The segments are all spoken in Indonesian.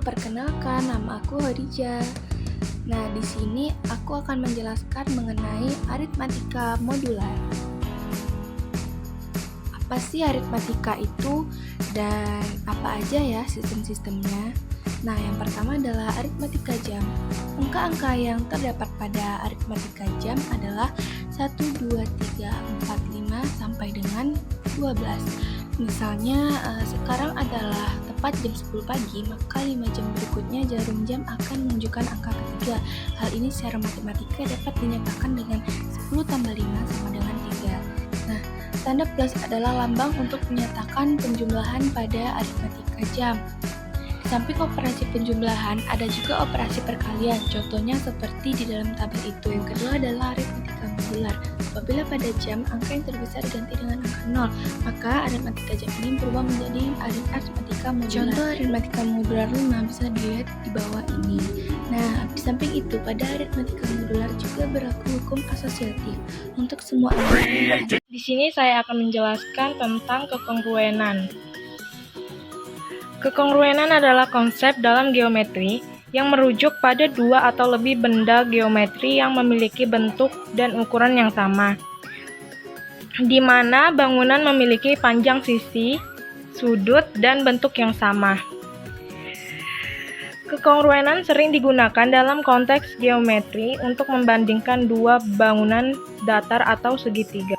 perkenalkan, nama aku Khadijah. Nah, di sini aku akan menjelaskan mengenai aritmatika modular. Apa sih aritmatika itu dan apa aja ya sistem-sistemnya? Nah, yang pertama adalah aritmatika jam. Angka-angka yang terdapat pada aritmatika jam adalah 1, 2, 3, 4, 5 sampai dengan 12. Misalnya sekarang adalah tepat jam 10 pagi, maka 5 jam berikutnya jarum jam akan menunjukkan angka ketiga. Hal ini secara matematika dapat dinyatakan dengan 10 tambah 5 sama dengan 3. Nah, tanda plus adalah lambang untuk menyatakan penjumlahan pada aritmatika jam. Di samping operasi penjumlahan, ada juga operasi perkalian. Contohnya seperti di dalam tabel itu. Yang kedua adalah aritmatika modular. Apabila pada jam angka yang terbesar diganti dengan angka 0, maka aritmatika jam ini berubah menjadi aritmatika modular. Contoh aritmatika modular 5 bisa dilihat di bawah ini. Nah, di samping itu pada aritmatika modular juga berlaku hukum asosiatif untuk semua angka. Di sini saya akan menjelaskan tentang kekongruenan. Kekongruenan adalah konsep dalam geometri yang merujuk pada dua atau lebih benda geometri yang memiliki bentuk dan ukuran yang sama, di mana bangunan memiliki panjang sisi, sudut, dan bentuk yang sama. Kekongruenan sering digunakan dalam konteks geometri untuk membandingkan dua bangunan datar atau segitiga.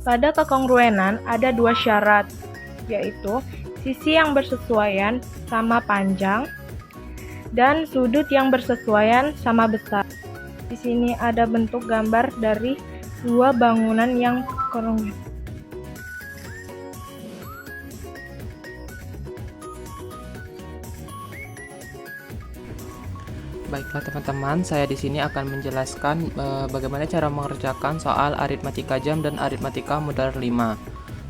Pada kekongruenan ada dua syarat, yaitu sisi yang bersesuaian sama panjang dan sudut yang bersesuaian sama besar. Di sini ada bentuk gambar dari dua bangunan yang kongruent. Baiklah teman-teman, saya di sini akan menjelaskan bagaimana cara mengerjakan soal aritmatika jam dan aritmatika modular 5.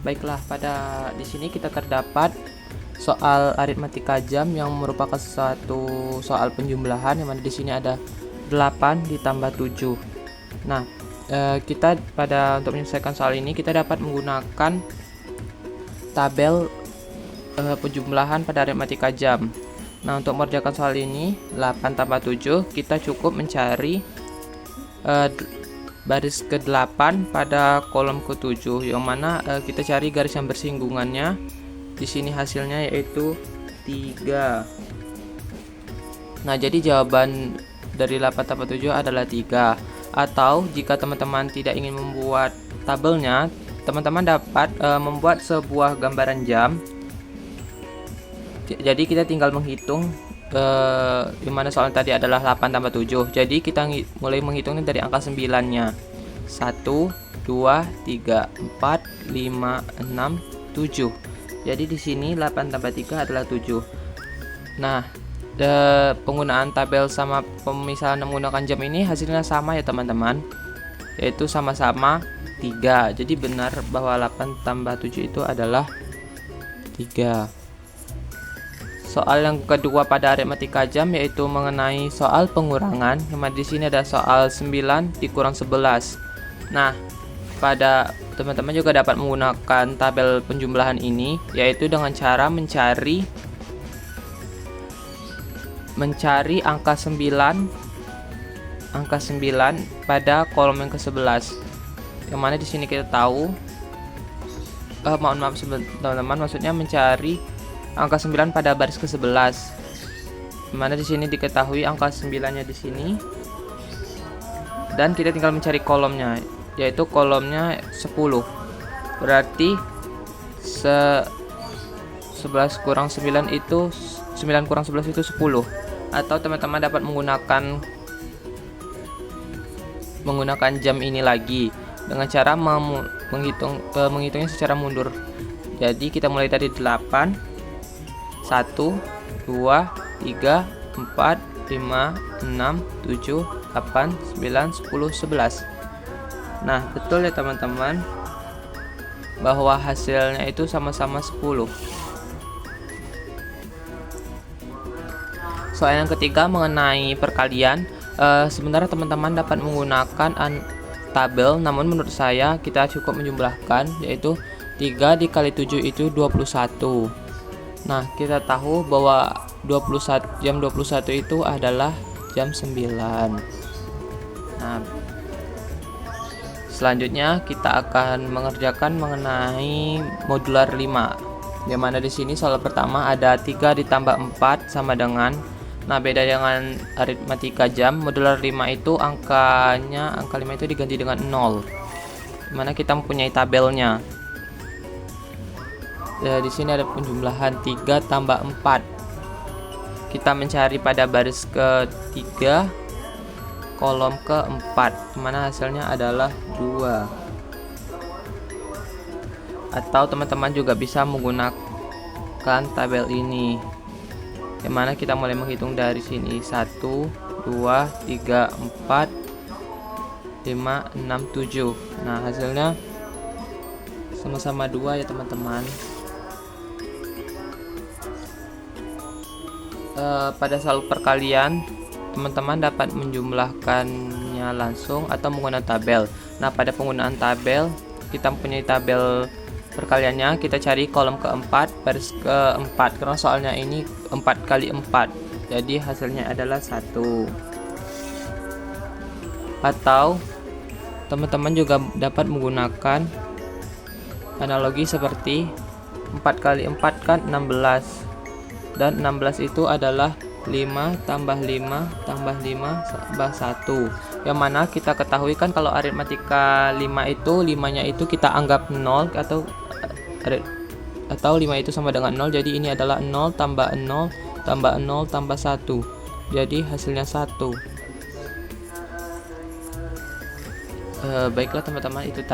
Baiklah, di sini kita terdapat soal aritmatika jam yang merupakan suatu soal penjumlahan, yang mana di sini ada 8 ditambah 7. Nah, untuk menyelesaikan soal ini kita dapat menggunakan tabel penjumlahan pada aritmatika jam. Nah, untuk mengerjakan soal ini 8 tambah 7, kita cukup mencari baris ke-8 pada kolom ke-7, yang mana kita cari garis yang bersinggungannya. Di sini hasilnya yaitu 3. Nah, jadi jawaban dari 8 tambah 7 adalah 3. Atau jika teman-teman tidak ingin membuat tabelnya, teman-teman dapat membuat sebuah gambaran jam. Jadi kita tinggal menghitung, dimana soal tadi adalah 8 tambah 7. Jadi kita mulai menghitungnya dari angka 9-nya. 1, 2, 3, 4, 5, 6, 7. Jadi di sini 8 tambah 3 adalah 7. Nah, penggunaan tabel sama pemisahan menggunakan jam ini hasilnya sama ya teman-teman, yaitu sama-sama 3. Jadi benar bahwa 8 tambah 7 itu adalah 3. Soal yang kedua pada aritmatika jam yaitu mengenai soal pengurangan. Yang di sini ada soal 9 dikurang 11. Nah, teman-teman juga dapat menggunakan tabel penjumlahan ini, yaitu dengan cara mencari angka 9 pada kolom yang ke-11. Yang mana di sini kita tahu teman-teman, maksudnya mencari angka 9 pada baris ke-11. Mana di sini diketahui angka 9-nya di sini. Dan kita tinggal mencari kolomnya, yaitu kolomnya 10. Berarti 11 kurang 9 itu 9 kurang 11 itu 10. Atau teman-teman dapat menggunakan jam ini lagi dengan cara menghitungnya secara mundur. Jadi kita mulai dari 8, 1, 2, 3, 4, 5, 6, 7, 8, 9, 10, 11. Nah, betul ya teman-teman, bahwa hasilnya itu sama-sama 10. Soal yang ketiga mengenai perkalian. Sebenarnya teman-teman dapat menggunakan tabel, namun menurut saya kita cukup menjumlahkan, yaitu 3 dikali 7 itu 21. Nah, kita tahu bahwa jam 21 itu adalah jam 9. Nah, selanjutnya kita akan mengerjakan mengenai modular 5. Di mana di sini soal pertama ada 3 ditambah 4 sama dengan, nah beda dengan aritmatika jam, modular 5 itu angka 5 itu diganti dengan 0. Dimana kita mempunyai tabelnya. Di sini ada penjumlahan 3 tambah 4. Kita mencari pada baris ke-3, kolom ke-4, dimana hasilnya adalah 2. Atau teman-teman juga bisa menggunakan tabel ini, dimana kita mulai menghitung dari sini 1, 2, 3, 4, 5, 6, 7. Nah, hasilnya sama-sama 2 ya teman-teman. Pada soal perkalian, teman-teman dapat menjumlahkannya langsung atau menggunakan tabel. Nah, pada penggunaan tabel, kita mempunyai tabel perkaliannya, kita cari kolom keempat, baris keempat, karena soalnya ini 4 kali 4, jadi hasilnya adalah 1. Atau teman-teman juga dapat menggunakan analogi seperti 4 kali 4 kan 16, dan 16 itu adalah 5 tambah 5 tambah 5 tambah 1, yang mana kita ketahui kan kalau aritmatika 5 itu 5-nya itu kita anggap 0 atau 5 itu sama dengan 0, jadi ini adalah 0 tambah 0 tambah 0 tambah 1, jadi hasilnya 1. Baiklah teman-teman, itu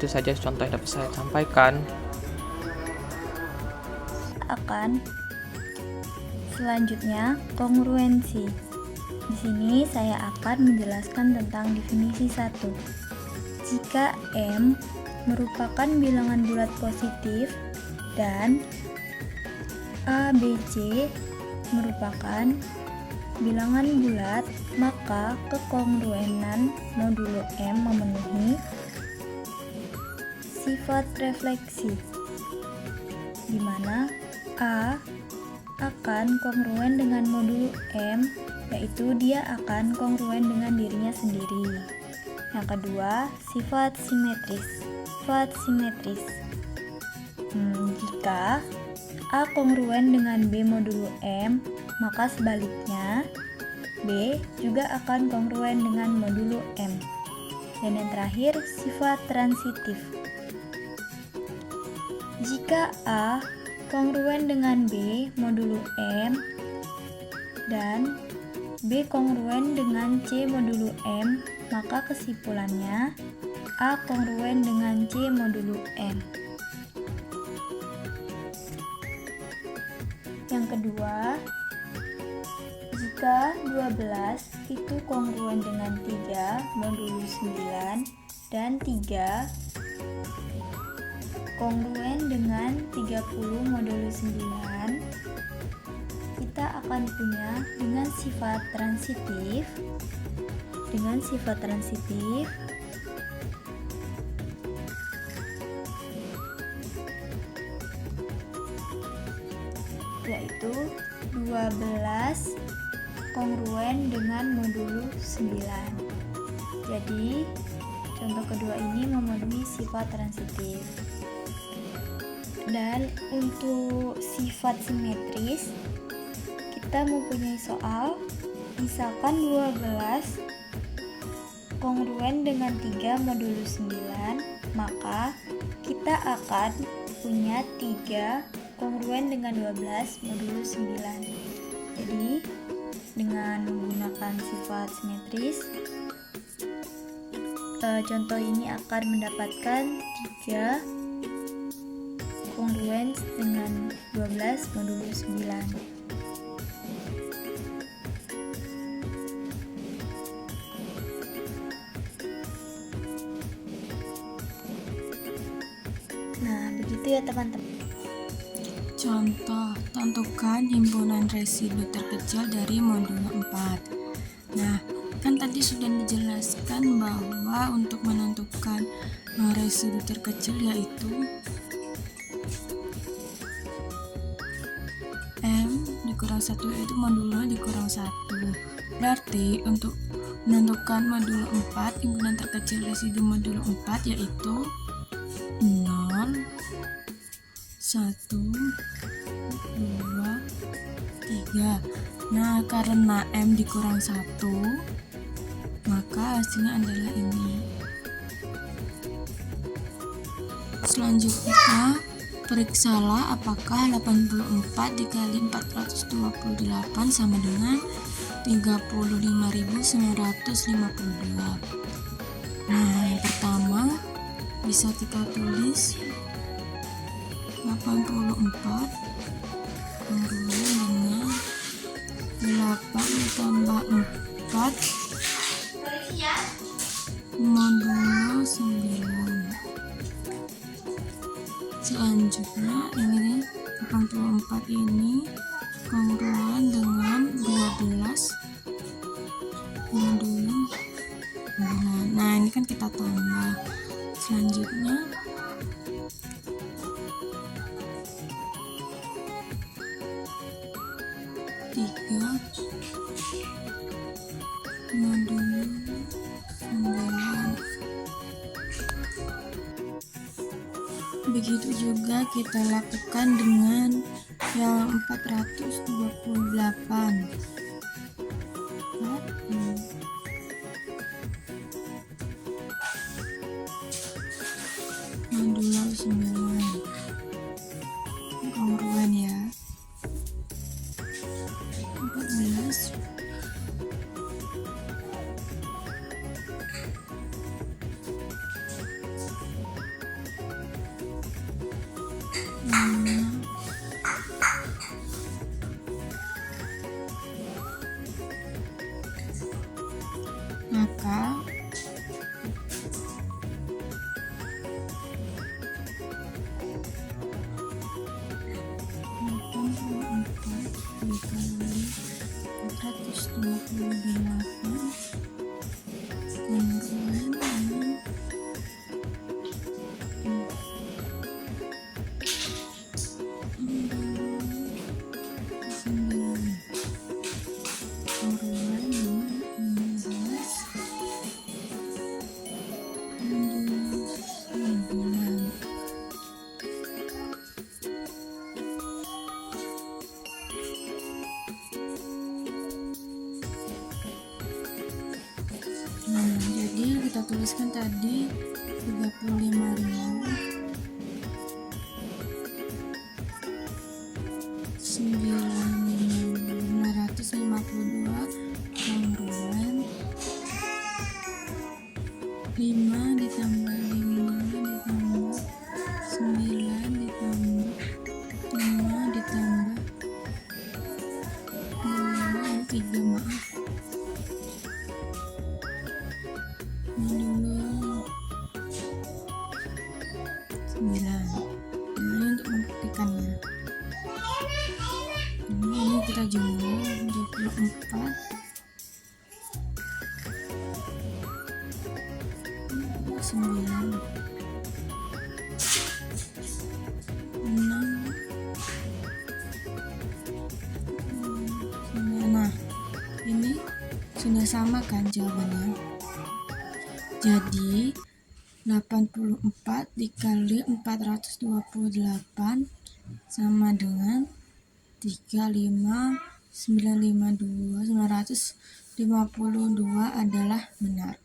saja contoh yang dapat saya sampaikan. Selanjutnya, kongruensi. Di sini saya akan menjelaskan tentang definisi 1. Jika M merupakan bilangan bulat positif dan ABC merupakan bilangan bulat, maka kekongruenan modulo M memenuhi sifat refleksi, di mana A akan kongruen dengan modulo M, yaitu dia akan kongruen dengan dirinya sendiri. Yang kedua, sifat simetris. Jika A kongruen dengan B modulo M, maka sebaliknya B juga akan kongruen dengan modulo M. Dan yang terakhir, sifat transitif. Jika A kongruen dengan B modulo M dan B kongruen dengan C modulo M, maka kesimpulannya A kongruen dengan C modulo M. Yang kedua, jika 12 itu kongruen dengan 3 modulo 9 dan 3 kongruen dengan 30 modulo 9, kita akan punya dengan sifat transitif yaitu 12 kongruen dengan modulo 9. Jadi contoh kedua ini memenuhi sifat transitif. Dan untuk sifat simetris, kita mempunyai soal, misalkan 12 kongruen dengan 3 modulo 9, maka kita akan punya 3 kongruen dengan 12 modulo 9. Jadi dengan menggunakan sifat simetris, contoh ini akan mendapatkan 3 kongruen dengan 12 modulo 9. Nah, begitu ya teman-teman. Contoh, tentukan himpunan residu terkecil dari modulo 4. Nah, kan tadi sudah dijelaskan bahwa untuk menentukan residu terkecil yaitu dikurang 1 yaitu modulo dikurang 1. Berarti untuk menentukan modulo 4, himpunan terkecil residu modulo 4 yaitu 0, 1, 2, 3. Nah, karena M dikurang 1, maka hasilnya adalah ini. Selanjutnya, periksalah apakah 84 dikali 428 sama dengan 35.952. Nah, yang pertama bisa kita tulis 84 dengan 8 ditambah 4 modulo 9. Selanjutnya ini 84 ini kongruen dengan 12 modulo 9. Nah, ini kan kita tambah. Selanjutnya modulo 9. Begitu juga kita lakukan dengan yang 428. Modulo 9 kongruen ya. 14 maka dikali 428 kongruen dengan 9. Nah, jadi kita tuliskan tadi 35.952 kongruen 5 ditambah 5 ditambah 9 ditambah 5 ditambah 3, maaf, modulo 9. Nah, ini untuk membuktikannya. Ini kita jumlah 24 9 6. Nah, ini sudah sama kan jawabannya. Jadi 84 dikali 428 sama dengan 35.952 adalah benar.